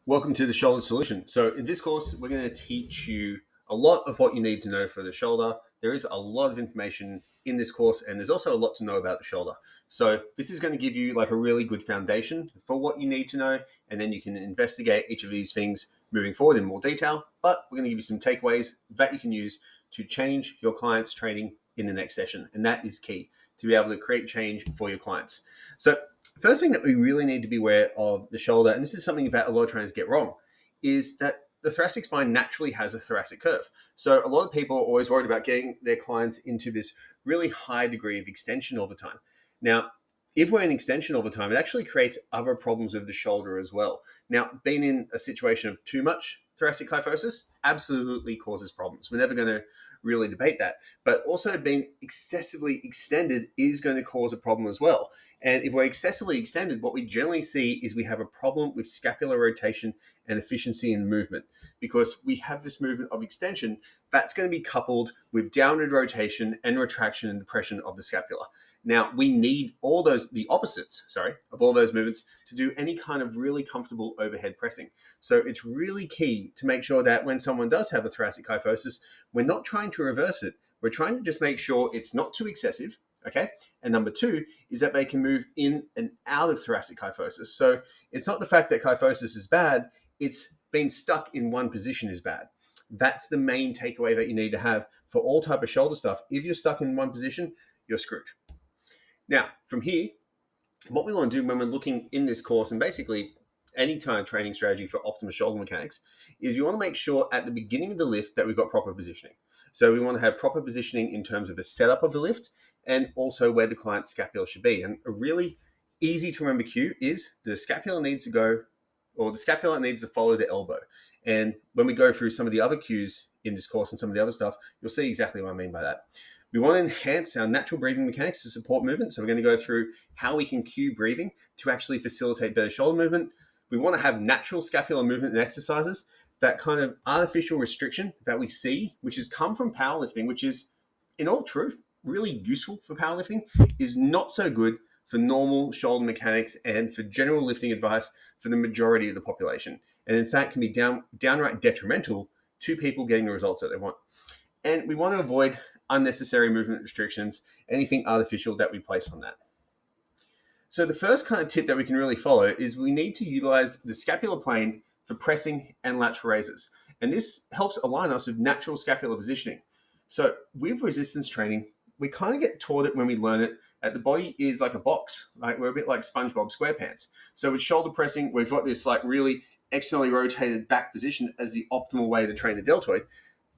Welcome to the Shoulder Solution. So in this course, we're going to teach you a lot of what you need to know for the shoulder. There is a lot of information in this course, and there's also a lot to know about the shoulder. So this is going to give you like a really good foundation for what you need to know, and then you can investigate each of these things moving forward in more detail. But we're going to give you some takeaways that you can use to change your clients' training in the next session. And that is key to be able to create change for your clients. So first thing that we really need to be aware of the shoulder, and this is something that a lot of trainers get wrong, is that the thoracic spine naturally has a thoracic curve. So a lot of people are always worried about getting their clients into this really high degree of extension all the time. Now, if we're in extension all the time, it actually creates other problems with the shoulder as well. Now, being in a situation of too much thoracic kyphosis absolutely causes problems. We're never going to really debate that. But also being excessively extended is going to cause a problem as well. And if we're excessively extended, what we generally see is we have a problem with scapular rotation and efficiency in movement, because we have this movement of extension that's going to be coupled with downward rotation and retraction and depression of the scapula. Now, we need the opposites, of all those movements to do any kind of really comfortable overhead pressing. So it's really key to make sure that when someone does have a thoracic kyphosis, we're not trying to reverse it. We're trying to just make sure it's not too excessive. Okay. And number two is that they can move in and out of thoracic kyphosis. So it's not the fact that kyphosis is bad, it's being stuck in one position is bad. That's the main takeaway that you need to have for all type of shoulder stuff. If you're stuck in one position, you're screwed. Now, from here, what we want to do when we're looking in this course, and basically any kind of training strategy for optimal shoulder mechanics, is you want to make sure at the beginning of the lift that we've got proper positioning. So we want to have proper positioning in terms of the setup of the lift and also where the client's scapula should be. And a really easy to remember cue is the scapula needs to follow the elbow. And when we go through some of the other cues in this course and some of the other stuff, you'll see exactly what I mean by that. We want to enhance our natural breathing mechanics to support movement. So we're going to go through how we can cue breathing to actually facilitate better shoulder movement. We want to have natural scapular movement and exercises. That kind of artificial restriction that we see, which has come from powerlifting, which is, in all truth, really useful for powerlifting, is not so good for normal shoulder mechanics and for general lifting advice for the majority of the population. And in fact, can be downright detrimental to people getting the results that they want. And we want to avoid unnecessary movement restrictions, anything artificial that we place on that. So the first kind of tip that we can really follow is we need to utilize the scapular plane for pressing and lateral raises. And this helps align us with natural scapular positioning. So with resistance training, we kind of get taught it when we learn it that the body is like a box, right? We're a bit like SpongeBob SquarePants. So with shoulder pressing, we've got this like really externally rotated back position as the optimal way to train a deltoid.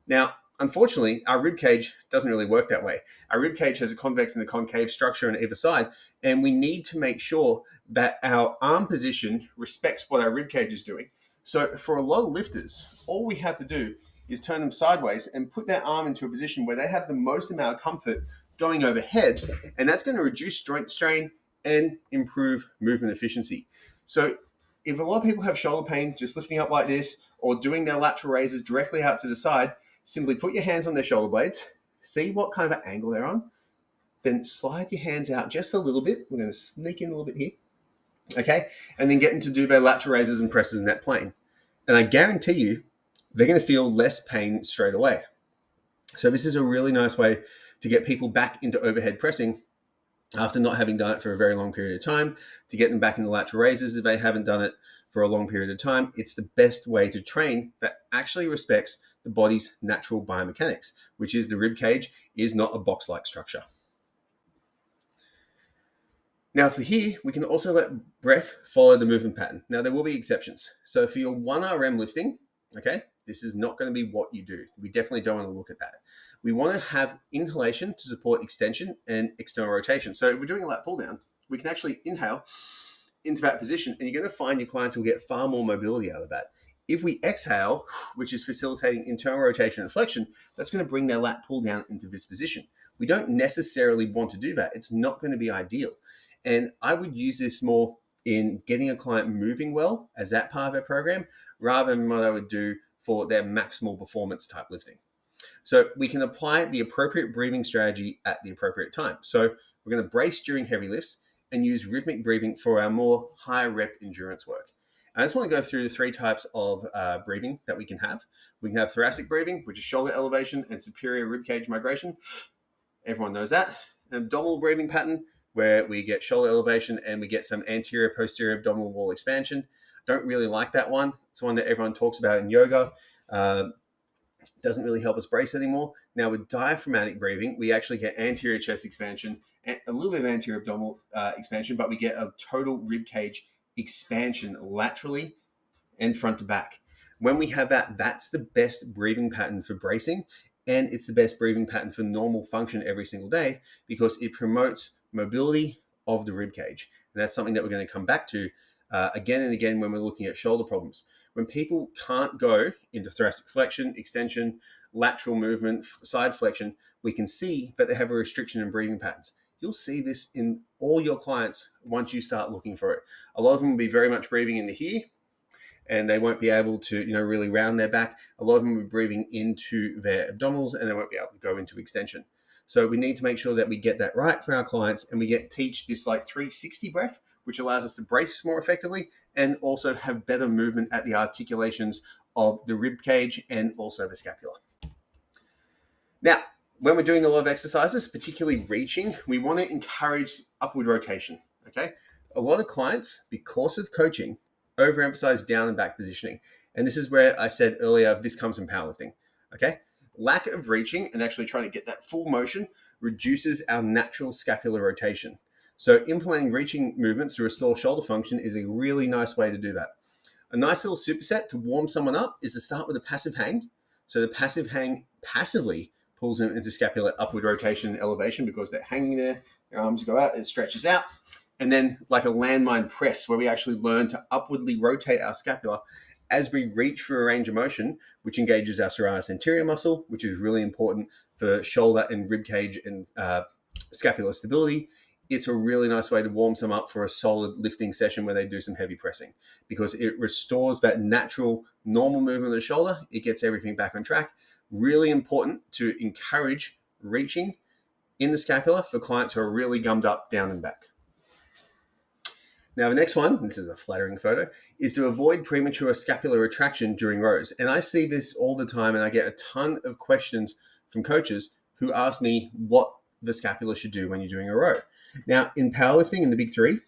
Now, unfortunately, our rib cage doesn't really work that way. Our rib cage has a convex and a concave structure on either side, and we need to make sure that our arm position respects what our rib cage is doing. So for a lot of lifters, all we have to do is turn them sideways and put their arm into a position where they have the most amount of comfort going overhead, and that's going to reduce joint strain and improve movement efficiency. So if a lot of people have shoulder pain just lifting up like this or doing their lateral raises directly out to the side, simply put your hands on their shoulder blades, see what kind of an angle they're on, then slide your hands out just a little bit. We're going to sneak in a little bit here, okay? And then get them to do their lateral raises and presses in that plane. And I guarantee you, they're going to feel less pain straight away. So this is a really nice way to get people back into overhead pressing after not having done it for a very long period of time, to get them back into lateral raises if they haven't done it for a long period of time. It's the best way to train that actually respects the body's natural biomechanics, which is the rib cage is not a box-like structure. Now for here, we can also let breath follow the movement pattern. Now there will be exceptions. So for your 1RM lifting, okay, this is not going to be what you do. We definitely don't want to look at that. We want to have inhalation to support extension and external rotation. So if we're doing a lat pull down, we can actually inhale into that position, and you're going to find your clients will get far more mobility out of that. If we exhale, which is facilitating internal rotation and flexion, that's going to bring their lat pull down into this position. We don't necessarily want to do that. It's not going to be ideal. And I would use this more in getting a client moving well as that part of their program, rather than what I would do for their maximal performance type lifting. So we can apply the appropriate breathing strategy at the appropriate time. So we're going to brace during heavy lifts and use rhythmic breathing for our more higher rep endurance work. I just want to go through the three types of breathing that we can have. We can have thoracic breathing, which is shoulder elevation and superior ribcage migration. Everyone knows that. An abdominal breathing pattern, where we get shoulder elevation and we get some anterior posterior abdominal wall expansion. Don't really like that one. It's one that everyone talks about in yoga. Doesn't really help us brace anymore. Now with diaphragmatic breathing, we actually get anterior chest expansion, a little bit of anterior abdominal expansion, but we get a total rib cage expansion laterally and front to back. When we have that, that's the best breathing pattern for bracing, and it's the best breathing pattern for normal function every single day because it promotes mobility of the rib cage. And that's something that we're going to come back to again and again when we're looking at shoulder problems. When people can't go into thoracic flexion, extension, lateral movement, side flexion, we can see that they have a restriction in breathing patterns. You'll see this in all your clients once you start looking for it. A lot of them will be very much breathing into here, and they won't be able to, really round their back. A lot of them will be breathing into their abdominals, and they won't be able to go into extension. So we need to make sure that we get that right for our clients, and we teach this like 360 breath, which allows us to brace more effectively and also have better movement at the articulations of the rib cage and also the scapula. Now, when we're doing a lot of exercises, particularly reaching, we want to encourage upward rotation. Okay, a lot of clients, because of coaching, overemphasize down and back positioning, and this is where I said earlier this comes from powerlifting. Okay, lack of reaching and actually trying to get that full motion reduces our natural scapular rotation. So implementing reaching movements to restore shoulder function is a really nice way to do that. A nice little superset to warm someone up is to start with a passive hang. So the passive hang passively pulls them into scapular upward rotation and elevation because they're hanging there, their arms go out, it stretches out. And then like a landmine press where we actually learn to upwardly rotate our scapula as we reach for a range of motion, which engages our serratus anterior muscle, which is really important for shoulder and rib cage and scapular stability. It's a really nice way to warm some up for a solid lifting session where they do some heavy pressing because it restores that natural, normal movement of the shoulder. It gets everything back on track. Really important to encourage reaching in the scapula for clients who are really gummed up down and back. Now, the next one, this is a flattering photo, is to avoid premature scapular retraction during rows. And I see this all the time, and I get a ton of questions from coaches who ask me what the scapula should do when you're doing a row. Now, in powerlifting, in the big three,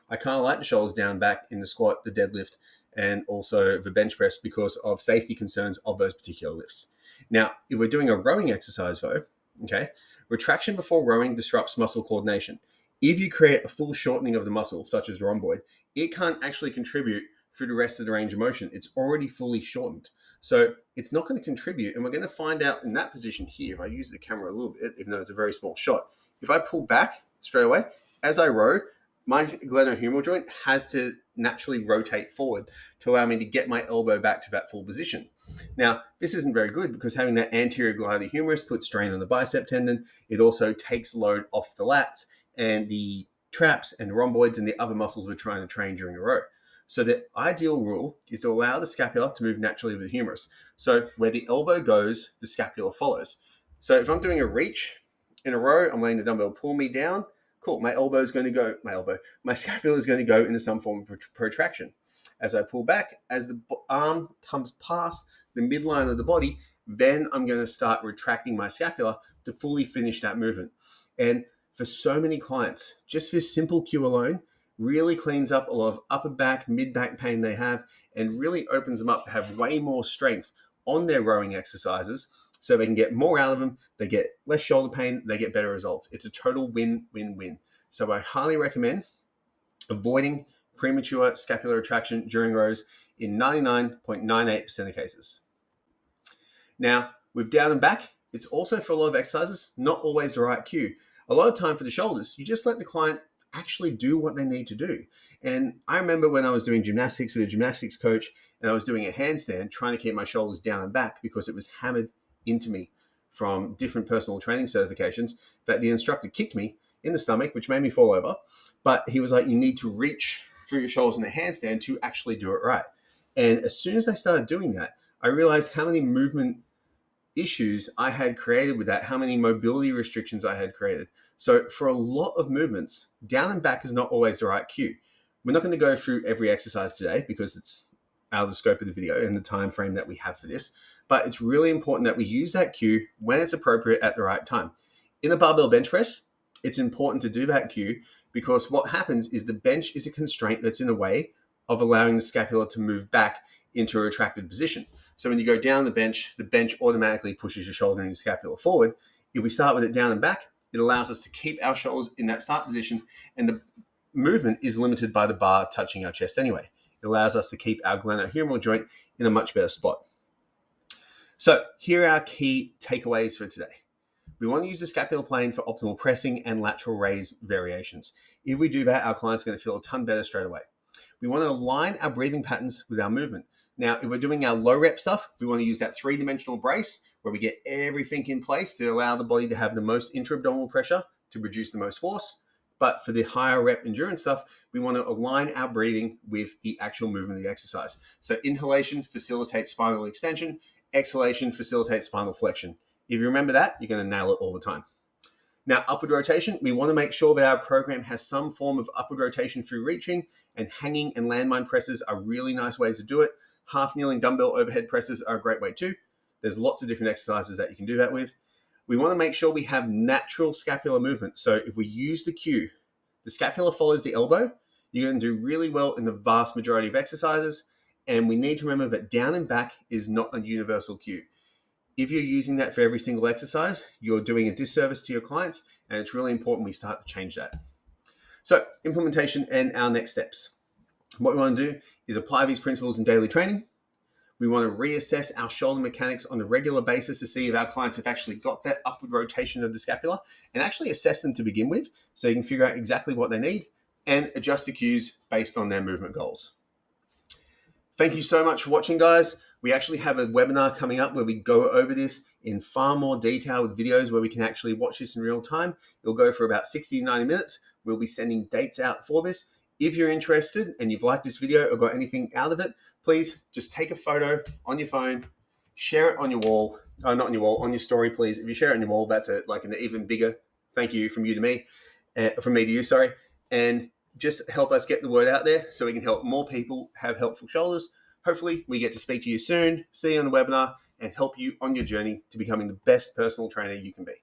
I kind of like the shoulders down back in the squat, the deadlift, and also the bench press because of safety concerns of those particular lifts. Now, if we're doing a rowing exercise though, okay, retraction before rowing disrupts muscle coordination. If you create a full shortening of the muscle, such as the rhomboid, it can't actually contribute through the rest of the range of motion. It's already fully shortened. So it's not going to contribute. And we're going to find out in that position here, if I use the camera a little bit, even though it's a very small shot, if I pull back straight away, as I row, my glenohumeral joint has to naturally rotate forward to allow me to get my elbow back to that full position. Now, this isn't very good because having that anterior glenohumerus puts strain on the bicep tendon. It also takes load off the lats and the traps and rhomboids and the other muscles we're trying to train during a row. So the ideal rule is to allow the scapula to move naturally with the humerus. So where the elbow goes, the scapula follows. So if I'm doing a reach in a row, I'm letting the dumbbell pull me down. Cool, my scapula is going to go into some form of protraction. As I pull back, as the arm comes past the midline of the body, then I'm going to start retracting my scapula to fully finish that movement. And for so many clients, just this simple cue alone really cleans up a lot of upper back, mid back pain they have and really opens them up to have way more strength on their rowing exercises so they can get more out of them, they get less shoulder pain, they get better results. It's a total win-win-win. So I highly recommend avoiding premature scapular retraction during rows in 99.98% of cases. Now, with down and back, it's also for a lot of exercises, not always the right cue. A lot of time for the shoulders, you just let the client actually do what they need to do. And I remember when I was doing gymnastics with a gymnastics coach and I was doing a handstand, trying to keep my shoulders down and back because it was hammered into me from different personal training certifications, that the instructor kicked me in the stomach, which made me fall over. But he was like, you need to reach through your shoulders in the handstand to actually do it right. And as soon as I started doing that, I realized how many movement issues I had created with that, how many mobility restrictions I had created. So for a lot of movements, down and back is not always the right cue. We're not going to go through every exercise today because it's out of the scope of the video and the time frame that we have for this, but it's really important that we use that cue when it's appropriate at the right time. In a barbell bench press, it's important to do that cue because what happens is the bench is a constraint that's in the way of allowing the scapula to move back into a retracted position. So when you go down the bench automatically pushes your shoulder and your scapula forward. If we start with it down and back, it allows us to keep our shoulders in that start position, and the movement is limited by the bar touching our chest anyway. It allows us to keep our glenohumeral joint in a much better spot. So here are our key takeaways for today. We want to use the scapular plane for optimal pressing and lateral raise variations. If we do that, our client's going to feel a ton better straight away. We want to align our breathing patterns with our movement. Now, if we're doing our low rep stuff, we want to use that three-dimensional brace where we get everything in place to allow the body to have the most intra-abdominal pressure to produce the most force. But for the higher rep endurance stuff, we want to align our breathing with the actual movement of the exercise. So inhalation facilitates spinal extension, exhalation facilitates spinal flexion. If you remember that, you're going to nail it all the time. Now, upward rotation, we want to make sure that our program has some form of upward rotation through reaching, and hanging and landmine presses are really nice ways to do it. Half kneeling dumbbell overhead presses are a great way too. There's lots of different exercises that you can do that with. We want to make sure we have natural scapular movement. So if we use the cue, the scapula follows the elbow, you're going to do really well in the vast majority of exercises. And we need to remember that down and back is not a universal cue. If you're using that for every single exercise, you're doing a disservice to your clients, and it's really important we start to change that. So implementation and our next steps. What we want to do is apply these principles in daily training. We want to reassess our shoulder mechanics on a regular basis to see if our clients have actually got that upward rotation of the scapula, and actually assess them to begin with so you can figure out exactly what they need and adjust the cues based on their movement goals. Thank you so much for watching, guys. We actually have a webinar coming up where we go over this in far more detail with videos where we can actually watch this in real time. It'll go for about 60 to 90 minutes. We'll be sending dates out for this. If you're interested and you've liked this video or got anything out of it, please just take a photo on your phone, share it on your wall. Not on your wall, on your story, please. If you share it on your wall, that's like an even bigger thank you from you to me, from me to you, sorry. And just help us get the word out there so we can help more people have helpful shoulders. Hopefully, we get to speak to you soon, see you on the webinar, and help you on your journey to becoming the best personal trainer you can be.